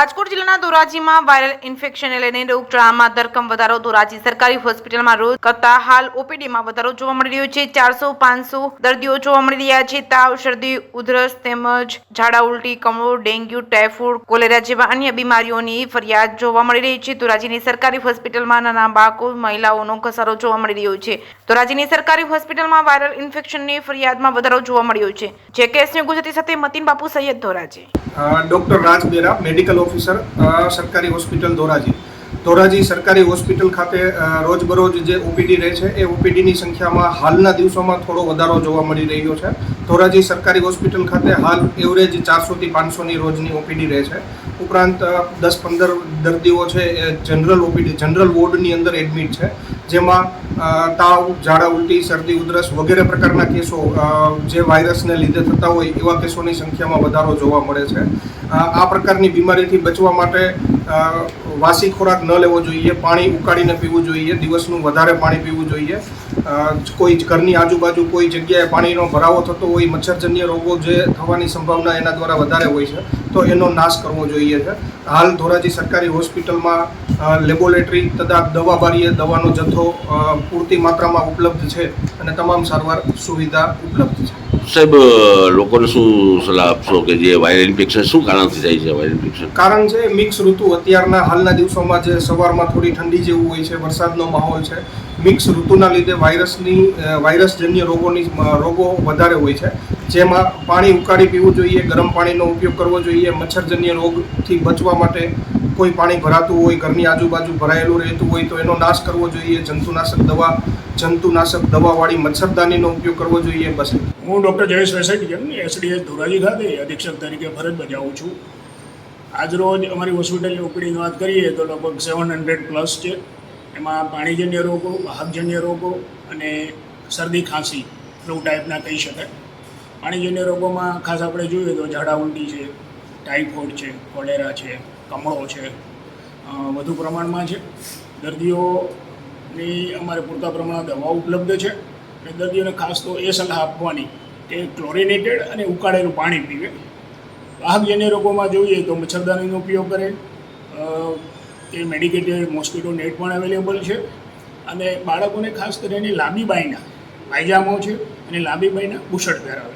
રાજકોટ જિલ્લાના ધોરાજીમાં વાયરલ ઇન્ફેક્શનને લઈને રોગચાળામાં ધરખમ વધારો. ધોરાજી સરકારી હોસ્પિટલમાં રોજ કરતા હાલ ઓપીડીમાં વધારો જોવા મળી રહ્યો છે. 400-500 દર્દીઓ જોવા મળી રહ્યા છે. તાવ, શરદી, ઉધરસ તેમજ ઝાડા ઉલટી, કમળો, ડેન્ગ્યુ, ટાઇફોઇડ, કોલેરા જેવા અન્ય બીમારીઓની ફરિયાદ જોવા મળી રહી છે. ધોરાજીની સરકારી હોસ્પિટલમાં નાના બાળકો, મહિલાઓનો ઘસારો જોવા મળી રહ્યો છે. ધોરાજીની સરકારી હોસ્પિટલમાં વાયરલ ઇન્ફેક્શનની ફરિયાદમાં વધારો જોવા મળ્યો છે. જે કેસની ગુજરાતી સાથે મતીન બાપુ સૈયદ, ધોરાજી. ડૉક્ટર રાજ બેરા, મેડિકલ ઓફિસર, સરકારી હોસ્પિટલ ધોરાજી. ધોરાજી સરકારી હોસ્પિટલ ખાતે રોજબરોજ જે ઓપીડી રહે છે એ ઓપીડીની સંખ્યામાં હાલના દિવસોમાં થોડો વધારો જોવા મળી રહ્યો છે. ધોરાજી સરકારી હોસ્પિટલ ખાતે હાલ એવરેજ 400થી 500ની રોજની ઓપીડી રહે છે. ઉપરાંત 10-15 દર્દીઓ છે એ જનરલ ઓપીડી, જનરલ વોર્ડની અંદર એડમિટ છે, જેમાં તાવ, ઝાડા ઉલટી, શરદી, ઉધરસ વગેરે પ્રકારના કેસો જે વાયરસને લીધે થતા હોય એવા કેસોની સંખ્યામાં વધારો જોવા મળે છે. આ પ્રકારની બીમારીથી બચવા માટે વાસી ખોરાક ન લેવો જોઈએ, પાણી ઉકાળીને પીવું જોઈએ, દિવસનું વધારે પાણી પીવું જોઈએ. કોઈ ઘરની આજુબાજુ કોઈ જગ્યાએ પાણીનો ભરાવો થતો હોય, મચ્છરજન્ય રોગો જે થવાની સંભાવના એના દ્વારા વધારે હોય છે, તો એનો નાશ કરવો જોઈએ છે. હાલ ધોરાજી સરકારી હોસ્પિટલમાં લેબોરેટરી તથા દવા બારીએ દવાનો જથ્થો પૂરતી માત્રામાં ઉપલબ્ધ છે અને તમામ સારવાર સુવિધા ઉપલબ્ધ છે. સાહેબ, લોકોને શું સલાહ આપશો કે જે વાયરલ ઇન્ફેક્શન શું કારણથી થાય છે? વાયરલ ઇન્ફેક્શન કારણ છે મિક્સ ઋતુ. અત્યારના હાલના દિવસોમાં જે સવારમાં થોડી ઠંડી જેવું હોય છે, વરસાદનો માહોલ છે, મિક્સ ઋતુના લીધે વાયરસજન્ય રોગો વધારે હોય છે, જેમાં પાણી ઉકાળી પીવું જોઈએ, ગરમ પાણીનો ઉપયોગ કરવો જોઈએ. મચ્છરજન્ય રોગથી બચવા માટે કોઈ પાણી ભરાતું હોય, ઘરની આજુબાજુ ભરાયેલું રહેતું હોય તો એનો નાશ કરવો જોઈએ. જંતુનાશક દવાવાળી મચ્છરદાનીનો ઉપયોગ કરવો જોઈએ. બસ. હું ડૉક્ટર જયેશ વેસેટિયન, એસડીએચ ધોરાજી ખાતે અધિક્ષક તરીકે ફરજ બજાવું છું. આજરોજ અમારી હોસ્પિટલની ઓપીડીની વાત કરીએ તો લગભગ 700+ છે. એમાં પાણીજન્ય રોગો, વાહકજન્ય રોગો અને શરદી, ખાંસી, ફ્લૂ ટાઈપના કહી શકાય. પાણીજન્ય રોગોમાં ખાસ આપણે જોઈએ તો ઝાડા ઉલટી છે, ટાઇફોઇડ છે, કોલેરા છે, કમળો છે, વધુ પ્રમાણમાં છે. દર્દીઓની અમારે પૂરતા પ્રમાણમાં દવાઓ ઉપલબ્ધ છે અને દર્દીઓને ખાસ તો એ સલાહ આપવાની કે ક્લોરિનેટેડ અને ઉકાળેલું પાણી પીવે. વાહકજન્ય રોગોમાં જોઈએ તો મચ્છરદાનીનો ઉપયોગ કરે, એ મેડિકેટેડ મોસ્કીટો નેટ પણ અવેલેબલ છે. અને બાળકોને ખાસ કરીને લાંબી બાયના પાયજામો છે અને લાંબી બાયના બુશર્ટ પહેરાવે.